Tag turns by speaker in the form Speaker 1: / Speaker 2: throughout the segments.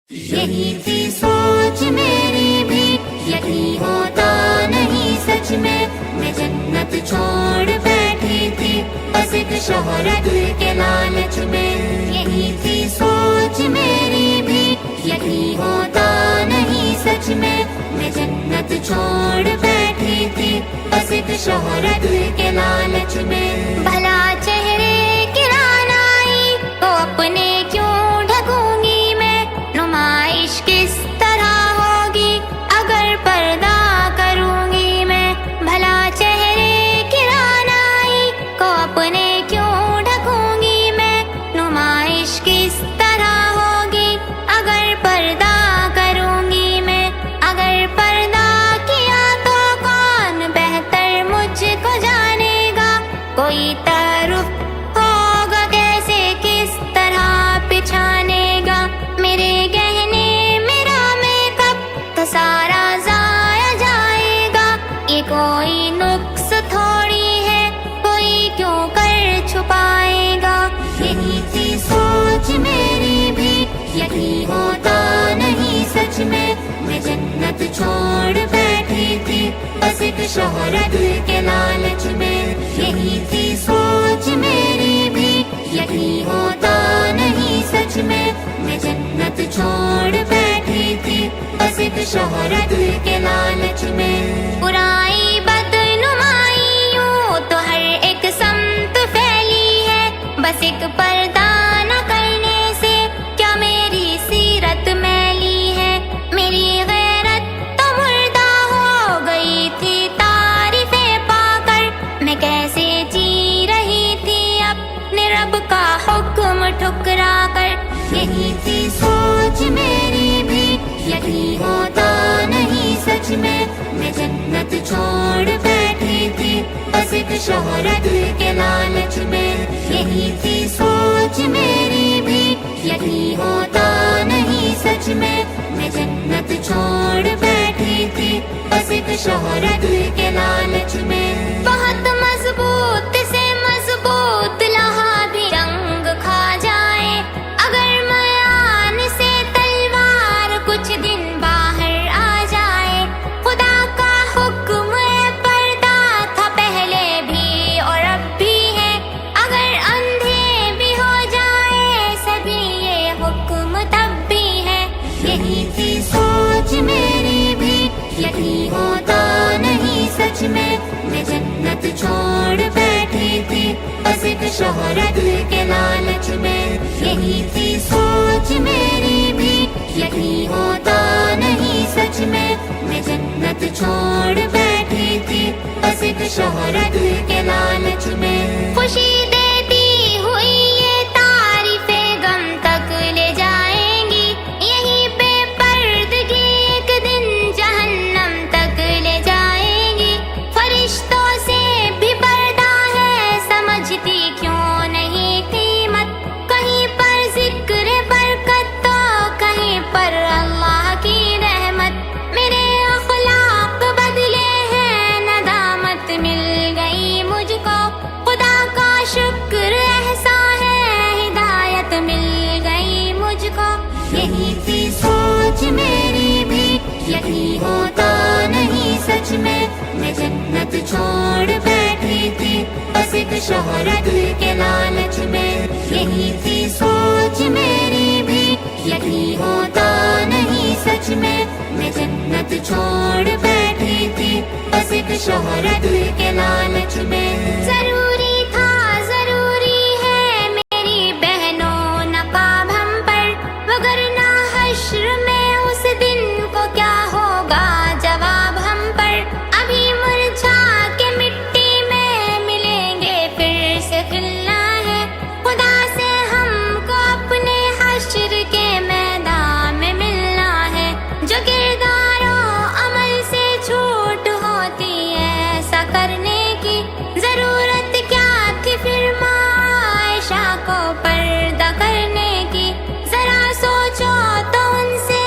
Speaker 1: یہی تھی سوچ میری بھی، یہی ہوتا نہیں سچ میں جنت چھوڑ بیٹھی تھی بس ایک شہرت کے لالچ میں۔ یہی تھی سوچ میری بھی، یہی ہوتا نہیں سچ میں جنت چھوڑ بیٹھی تھی بس ایک شہرت کے لالچ میں۔
Speaker 2: بھلا چہرے کی رعنائی کو اپنے کیوں ڈھکوں گی میں، نمائش کس طرح ہوگی اگر پردہ کروں گی میں۔ بھلا چہرے کی رعنائی کو اپنے کیوں ڈھکوں گی میں، نمائش کس طرح ہوگی اگر پردہ کروں گی میں۔ اگر پردہ کیا تو کون بہتر مجھ کو جانے گا، کوئی تعارف ہوگا کیسے کس طرح پچھانے گا۔ میرے گہنے میرا میک اپ تو سارا ضائع جائے گا، یہ کوئی نقص تھوڑی ہے کوئی کیوں کر چھپائے گا۔
Speaker 1: یہی تھی سوچ میری بھی، یہی ہوتا نہیں سچ میں جنت چھوڑ بیٹھی تھی بس ایک شہرت کے لالچ میں۔ یہی تھی سوچ میری بھی، یہی ہوتا نہیں سچ میں جنت چھوڑ بیٹھی تھی بس ایک شہرت کے لالچ میں۔
Speaker 2: برائی بدنمائیوں تو ہر ایک سمت پھیلی ہے، بس ایک پردہ نہ کرنے سے کیا میری سیرت میلی ہے۔ میری غیرت تو مردہ ہو گئی تھی تعریفیں پا کر، میں کیسے جی رہی تھی اپنے رب کا حکم ٹھکرا کر۔
Speaker 1: یہی تھی سوچ میری بھی، یہی ہوتا نہیں سچ میں جنت چھوڑ بیٹھی تھی بس ایک شہرت کے لالچ میں۔ یہی تھی سوچ میری بھی، یہی ہوتا نہیں سچ میں جنت چھوڑ بیٹھی تھی بس ایک شہرت کے لالچ میں۔
Speaker 2: بہت مضبوط سے مضبوط لوہا بھی رنگ کھا جائے، اگر میان سے تلوار کچھ دن باہر آ جائے۔ خدا کا حکم پردہ تھا پہلے بھی اور اب بھی ہے، اگر اندھے بھی ہو جائے سبھی یہ حکم تب بھی ہے۔
Speaker 1: یہی تھی سوچ میری بھی، یہی ہوتا نہیں سچ میں جنت چھوڑ بیٹھی تھی بس ایک شہرت کے لالچ میں۔ یہی تھی سوچ میری بھی، یہی ہوتا نہیں سچ میں جنت چھوڑ بیٹھی تھی بس ایک شہرت کے لالچ میں۔
Speaker 2: خوشی دیتی ہوئی یہ تعریفیں غم تک لے جائیں گی، یہیں پہ پردگی ایک دن جہنم تک لے جائیں گی۔ فرشتوں سے بھی پردہ ہے سمجھتی کیوں نہیں قیمت، کہیں پر ذکر برکت تو کہیں پر اللہ کی رحمت۔ میرے اخلاق بدلے ہیں ندامت مل گئی مجھ کو، خدا کا شکر احسان ہے ہدایت مل گئی مجھ کو۔
Speaker 1: یہی تھی سوچ میری بھی، یہی ہوتا نہیں سچ میں جنت چھوڑ بیٹھی تھی بس ایک شہرت کے لالچ میں۔ یہی تھی سوچ میری بھی، یہی ہوتا نہیں سچ میں جنت چھوڑ بیٹھی تھی بس ایک شہرت کے لالچ میں۔
Speaker 2: ضروری تھا ضروری ہے میری بہنوں نقاب ہم پر، وگرنہ حشر میں اس دن کو کیا ہوگا جواب ہم پر۔ ابھی مرجھا کے مٹی میں ملیں گے پھر سے کھلنا ہے، خدا سے ہم کو اپنے حشر کے میدان میں ملنا ہے۔ جو کردار و عمل سے چھوٹ ہوتی ہے ایسا کرنے کی، ضرورت کیا تھی پھر عائشہ کو پردہ کرنے کی۔ ذرا سوچو تو ان سے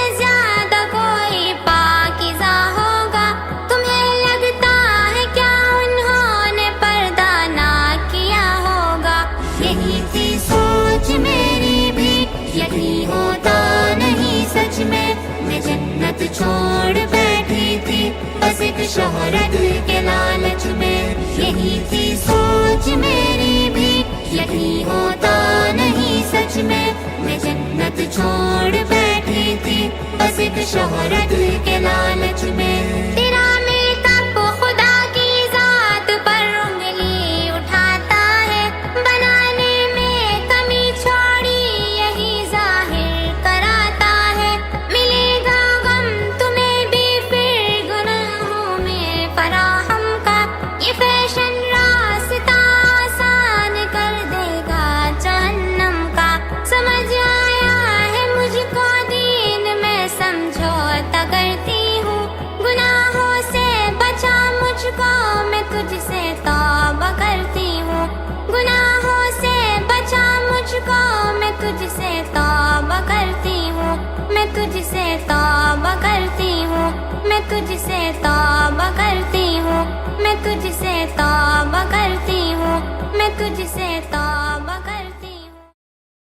Speaker 1: شہرت کے لالچ میں، یہی تھی سوچ میری بھی، یہی ہوتا نہیں سچ میں جنت چھوڑ بیٹھی تھی بس ایک شہرت کے لالچ میں۔
Speaker 2: تیرا میک اپ خدا کی ذات پر انگلی اٹھاتا ہے، بنانے میں کمی چھوڑی یہی ظاہر کراتا ہے، ملے گا غم تمہیں بھی پھر گناہوں میں فراہم کا، یہ فیشن راستہ آسان کر دے گا جہنم کا، سمجھ آیا ہے مجھ کو دین میں سمجھوتا کرتی ہوں، گناہوں سے بچا مجھ کو میں تجھ سے توبہ کرتی ہوں، گناہوں سے بچا مجھ کو میں تجھ سے توبہ کرتی ہوں، میں تجھ سے توبہ کرتی ہوں، میں تجھ سے توبہ کرتی ہوں، میں تجھ سے توبہ کرتی ہوں، میں تجھ سے توبہ